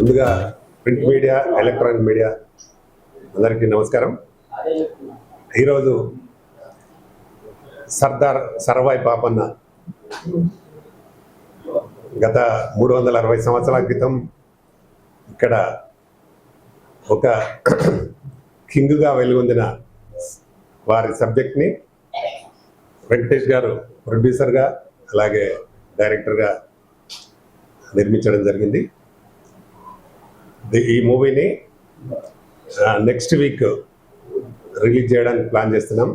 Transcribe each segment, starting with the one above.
ముందుగా print media, electronic media అందరికీ నమస్కారం. ఈరోజు సర్దార్ సర్వాయి పాపన్న గత 360 సంవత్సరాల క్రితం ఇక్కడ ఒక కింగ్గా వెలుగొందిన వారి సబ్జెక్ట్ని వెంకటేష్ గారు ప్రొడ్యూసర్గా అలాగే డైరెక్టర్గా నిర్మించడం జరిగింది. ఈ మూవీని నెక్స్ట్ వీక్ రిలీజ్ చేయడానికి ప్లాన్ చేస్తున్నాం.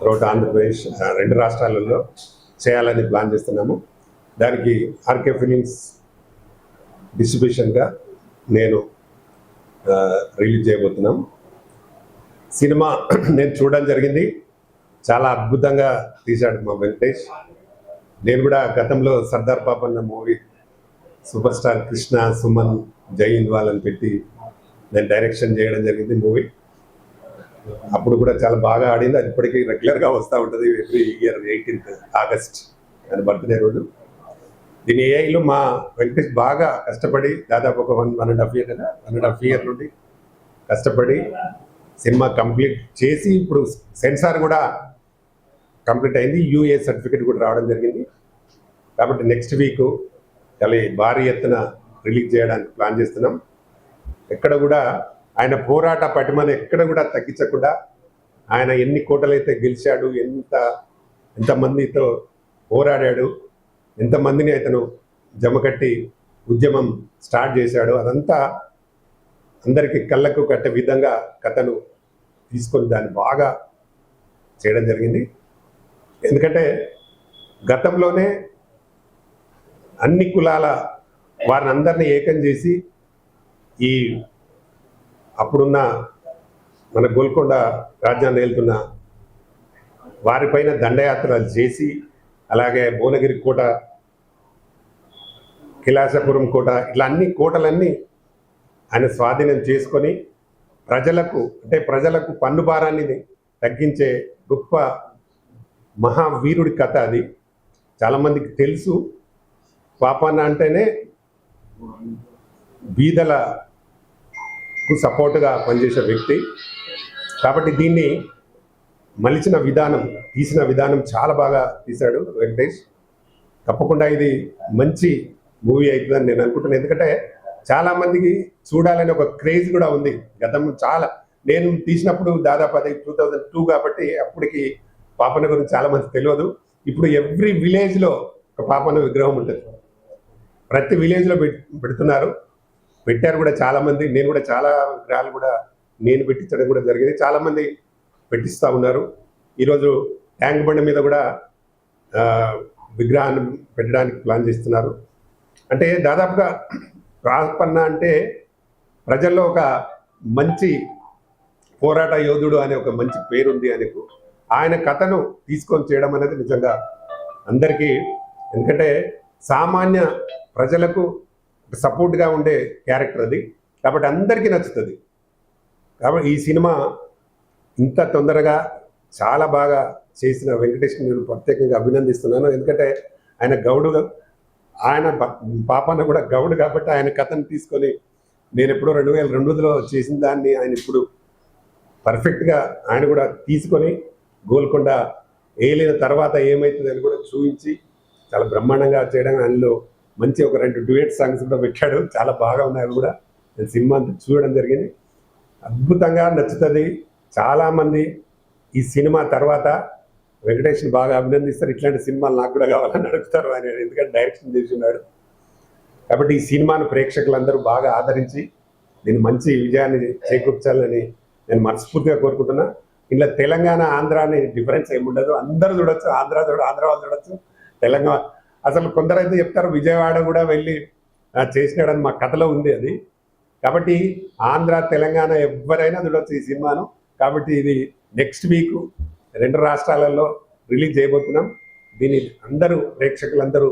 త్రూఅవుట్ ఆంధ్రప్రదేశ్ 2 రాష్ట్రాలలో చేయాలని ప్లాన్ చేస్తున్నాము. దానికి ఆర్కే ఫిలిమ్స్ డిస్ట్రిబ్యూషన్గా నేను రిలీజ్ చేయబోతున్నాం. సినిమా నేను చూడడం జరిగింది. చాలా అద్భుతంగా తీశాడు మా వెంకటేష్. నేను కూడా గతంలో Sardar Papanna movie super star Krishna, Suman, జై హింద్ వాళ్ళని పెట్టి నేను డైరెక్షన్ చేయడం జరిగింది మూవీ. అప్పుడు కూడా చాలా బాగా ఆడింది. అది ఇప్పటికీ రెగ్యులర్గా వస్తూ ఉంటుంది. ఎవ్రీ ఇయర్ 18th ఆగస్ట్ అని బర్త్డే రోజు. దీని ఏఐలో మా వెంకటేష్ బాగా కష్టపడి దాదాపు ఒక 1.5 year కదా, 1.5 year నుండి కష్టపడి సినిమా కంప్లీట్ చేసి ఇప్పుడు సెన్సార్ కూడా కంప్లీట్ అయింది. యూఏ సర్టిఫికేట్ కూడా రావడం జరిగింది. కాబట్టి నెక్స్ట్ వీక్ చాలా భారీ ఎత్తున రిలీజ్ చేయడానికి ప్లాన్ చేస్తున్నాం. ఎక్కడ కూడా ఆయన పోరాట పటిమను ఎక్కడ కూడా తగ్గించకుండా ఆయన ఎన్ని కోటలైతే గెలిచాడు, ఎంతమందితో పోరాడాడు, ఎంతమందిని అతను జమకట్టి ఉద్యమం స్టార్ట్ చేశాడు, అదంతా అందరికీ కళ్ళకు కట్టే విధంగా కథను తీసుకొని దాన్ని బాగా చేయడం జరిగింది. ఎందుకంటే గతంలోనే అన్ని కులాల వారిని అందరినీ ఏకం చేసి ఈ అప్పుడున్న మన గోల్కొండ రాజ్యాన్ని వెళ్తున్న వారిపైన దండయాత్రలు చేసి, అలాగే భువనగిరి కోట, కిలాసపురం కోట, ఇట్లా అన్ని కోటలన్నీ ఆయన స్వాధీనం చేసుకొని ప్రజలకు పన్ను భారాన్ని తగ్గించే గొప్ప మహావీరుడి కథ అది. చాలామందికి తెలుసు. పాపన్న అంటేనే బీదలకు సపోర్టుగా పనిచేసే వ్యక్తి. కాబట్టి దీన్ని తీసిన విధానం చాలా బాగా తీశాడు వెంకటేష్. తప్పకుండా ఇది మంచి మూవీ అవుతుందని నేను అనుకుంటున్నాను. ఎందుకంటే చాలామందికి చూడాలని ఒక క్రేజ్ కూడా ఉంది. నేను తీసినప్పుడు దాదాపు అది 2002 కాబట్టి అప్పటికి పాపన్న గురించి చాలామంది తెలియదు. ఇప్పుడు ఎవ్రీ విలేజ్లో ఒక పాపన్న విగ్రహం ఉంటుంది. ప్రతి విలేజ్లో పెట్టారు కూడా చాలామంది. నేను కూడా చాలా విగ్రహాలు కూడా నేను పెట్టించడం కూడా జరిగింది. చాలామంది పెట్టిస్తూ ఉన్నారు. ఈరోజు ట్యాంక్ బండి మీద కూడా విగ్రహాన్ని పెట్టడానికి ప్లాన్ చేస్తున్నారు. అంటే దాదాపుగా పాపన్న అంటే ప్రజల్లో ఒక మంచి పోరాట యోధుడు అనే ఒక మంచి పేరుంది ఆయనకు. ఆయన కథను తీసుకొని చేయడం అనేది నిజంగా అందరికీ, ఎందుకంటే సామాన్య ప్రజలకు సపోర్ట్గా ఉండే క్యారెక్టర్ అది. కాబట్టి అందరికీ నచ్చుతుంది. కాబట్టి ఈ సినిమా ఇంత తొందరగా చాలా బాగా చేసిన వెంకటేష్ నేను ప్రత్యేకంగా అభినందిస్తున్నాను. ఎందుకంటే ఆయన పాపన్న కూడా గౌడు కాబట్టి ఆయన కథను తీసుకొని నేను ఎప్పుడో 2002లో చేసిన దాన్ని ఆయన ఇప్పుడు పర్ఫెక్ట్గా ఆయన కూడా తీసుకొని గోల్కొండ ఏలిన తర్వాత ఏమవుతుంది అని కూడా చూపించి చాలా బ్రహ్మాండంగా చేయడం. ఆయనలో మంచి ఒక 2 డ్యూయట్ సాంగ్స్ కూడా పెట్టాడు. చాలా బాగా ఉన్నాయి. కూడా నేను సినిమా అంతా చూడడం జరిగింది. అద్భుతంగా నచ్చుతుంది. చాలామంది ఈ సినిమా తర్వాత వెంకటేష్ని బాగా అభినందిస్తారు. ఇట్లాంటి సినిమాలు నాకు కూడా కావాలని అడుగుతారు ఆయన, ఎందుకంటే డైరెక్షన్ చేస్తున్నాడు. కాబట్టి ఈ సినిమాను ప్రేక్షకులందరూ బాగా ఆదరించి దీన్ని మంచి విజయాన్ని చేకూర్చాలని నేను మనస్ఫూర్తిగా కోరుకుంటున్నా. ఇలా తెలంగాణ, ఆంధ్ర అనే డిఫరెన్స్ ఏముండదు. అందరూ చూడొచ్చు. ఆంధ్ర వాళ్ళు చూడొచ్చు, తెలంగాణ. అసలు కొందరైతే చెప్తారు విజయవాడ కూడా వెళ్ళి చేసినాడని మా కథలో ఉంది అది. కాబట్టి ఆంధ్ర, తెలంగాణ ఎవరైనా చూడొచ్చు ఈ సినిమాను. కాబట్టి ఇది నెక్స్ట్ వీక్ 2 రాష్ట్రాలలో రిలీజ్ చేయబోతున్నాం. దీన్ని ప్రేక్షకులందరూ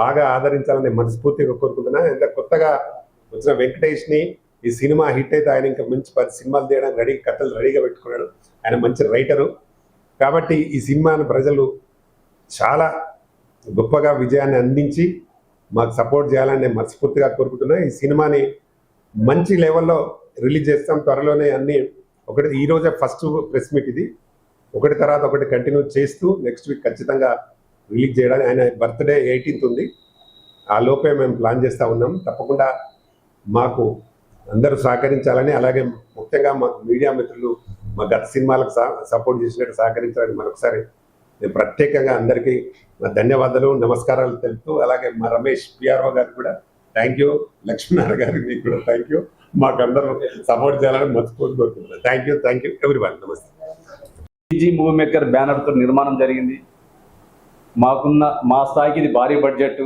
బాగా ఆదరించాలని మనస్ఫూర్తిగా కోరుకుంటున్నా. ఎంత కొత్తగా వచ్చిన వెంకటేష్ని ఈ సినిమా హిట్ అయితే ఆయన ఇంకా మంచి 10 సినిమాలు తీయడానికి కథలు రెడీగా పెట్టుకున్నాడు. ఆయన మంచి రైటరు. కాబట్టి ఈ సినిమాను ప్రజలు చాలా గొప్పగా విజయాన్ని అందించి మాకు సపోర్ట్ చేయాలని నేను మనస్ఫూర్తిగా కోరుకుంటున్నా. ఈ సినిమాని మంచి లెవెల్లో రిలీజ్ చేస్తాం త్వరలోనే. అన్ని ఒకటి ఈరోజే ఫస్ట్ ప్రెస్ మీట్ ఇది, ఒకటి తర్వాత ఒకటి కంటిన్యూ చేస్తూ నెక్స్ట్ వీక్ ఖచ్చితంగా రిలీజ్ చేయడానికి, ఆయన బర్త్డే 18th ఉంది, ఆ లోపే మేము ప్లాన్ చేస్తూ ఉన్నాం. తప్పకుండా మాకు అందరూ సహకరించాలని, అలాగే ముఖ్యంగా మాకు మీడియా మిత్రులు మా గత సినిమాలకు సపోర్ట్ చేసినట్టు సహకరించాలని మరొకసారి నేను ప్రత్యేకంగా అందరికీ నా ధన్యవాదాలు నమస్కారాలు తెలుపుతూ, అలాగే మా రమేష్ పిఆర్ఓ గారికి కూడా థ్యాంక్ యూ, లక్ష్మీనారాయణ గారికి మీకు కూడా థ్యాంక్ యూ. మాకు అందరూ సపోర్ట్ చేయాలని మర్చిపోతూ కోరుకుంటున్నాను. Thank you everyone. నమస్తే. పీజీ మూవీ మేకర్ బ్యానర్తో నిర్మాణం జరిగింది. మా స్థాయికి ఇది భారీ బడ్జెట్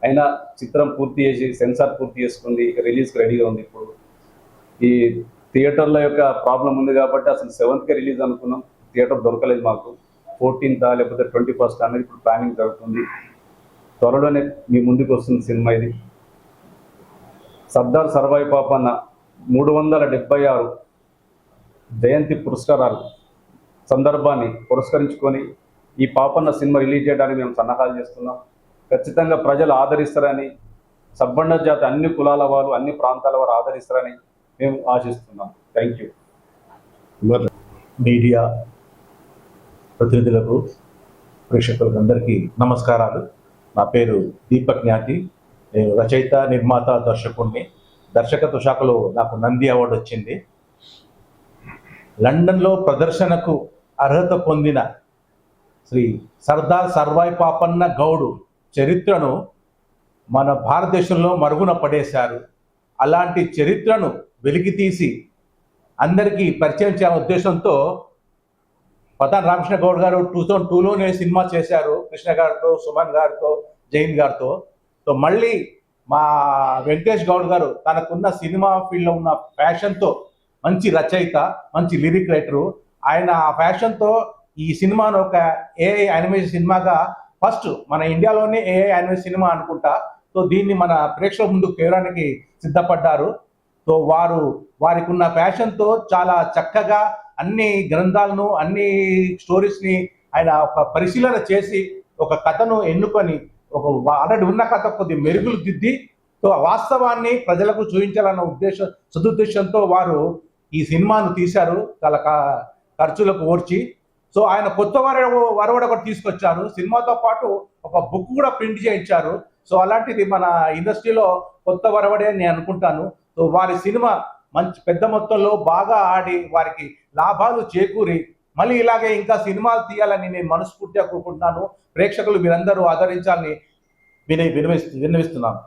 అయినా చిత్రం పూర్తి చేసి సెన్సార్ పూర్తి చేసుకుంది, రిలీజ్కి రెడీగా ఉంది. ఇప్పుడు ఈ థియేటర్ల యొక్క ప్రాబ్లం ఉంది కాబట్టి అసలు 7th రిలీజ్ అనుకున్నాం, థియేటర్ దొరకలేదు మాకు. 14th లేకపోతే 21st అనేది ఇప్పుడు ప్లానింగ్ జరుగుతుంది. త్వరలోనే మీ ముందుకు వస్తుంది సినిమా. ఇది సర్దార్ సర్వాయి పాపన్న 376 జయంతి పురస్కారాలు సందర్భాన్ని పురస్కరించుకొని ఈ పాపన్న సినిమా రిలీజ్ చేయడానికి మేము సన్నాహాలు చేస్తున్నాం. ఖచ్చితంగా ప్రజలు ఆదరిస్తారని, సబ్బండ జాతి అన్ని కులాల వారు అన్ని ప్రాంతాల వారు ఆదరిస్తారని మేము ఆశిస్తున్నాం. Thank you. మీడియా ప్రతినిధులకు, ప్రేక్షకులకు అందరికీ నమస్కారాలు. నా పేరు దీపక్ జ్ఞాతి. నేను రచయిత, నిర్మాత, దర్శకుడిని. దర్శకత్వ శాఖలో నాకు నంది అవార్డు వచ్చింది. లండన్లో ప్రదర్శనకు అర్హత పొందిన శ్రీ సర్దార్ సర్వాయి పాపన్న గౌడు చరిత్రను మన భారతదేశంలో మరుగున పడేశారు. అలాంటి చరిత్రను వెలికితీసి అందరికీ పరిచయం చేయాలనే ఉద్దేశంతో పతాన్ రామకృష్ణ గౌడ్ గారు 2002లోనే సినిమా చేశారు, కృష్ణ గారితో, సుమన్ గారితో, జైన్ గారితో. సో మళ్ళీ మా వెంకటేష్ గౌడ్ గారు తనకున్న సినిమా ఫీల్డ్లో ఉన్న ప్యాషన్తో, మంచి రచయిత, మంచి లిరిక్ రైటరు, ఆయన ఆ ప్యాషన్తో ఈ సినిమాను ఒక ఏఐ యానిమేషన్ సినిమాగా ఫస్ట్ మన ఇండియాలోనే ఏఐ యానిమేషన్ సినిమా అనుకుంటా. సో దీన్ని మన ప్రేక్షకుల ముందుకు తేవడానికి సిద్ధపడ్డారు. సో వారికి ఉన్న ప్యాషన్తో చాలా చక్కగా అన్ని గ్రంథాలను, అన్ని స్టోరీస్ని ఆయన ఒక పరిశీలన చేసి ఒక కథను ఎన్నుకొని ఒక ఆల్రెడీ ఉన్న కథ కొద్ది మెరుగులు దిద్ది సో వాస్తవాన్ని ప్రజలకు చూపించాలన్న సదుద్దేశంతో వారు ఈ సినిమాను తీశారు, చాలా ఖర్చులకు ఓర్చి. సో ఆయన కొత్త వరవడ కూడా తీసుకొచ్చారు. సినిమాతో పాటు ఒక బుక్ కూడా ప్రింట్ చేయించారు. సో అలాంటిది మన ఇండస్ట్రీలో కొత్త వరవడే అని నేను అనుకుంటాను. సో వారి సినిమా మంచి పెద్ద మొత్తంలో బాగా ఆడి వారికి లాభాలు చేకూరి మళ్ళీ ఇలాగే ఇంకా సినిమాలు తీయాలని నేను మనస్ఫూర్తిగా కోరుకుంటున్నాను. ప్రేక్షకులు మీరందరూ ఆదరించాలని విన్నవిస్తున్నాను.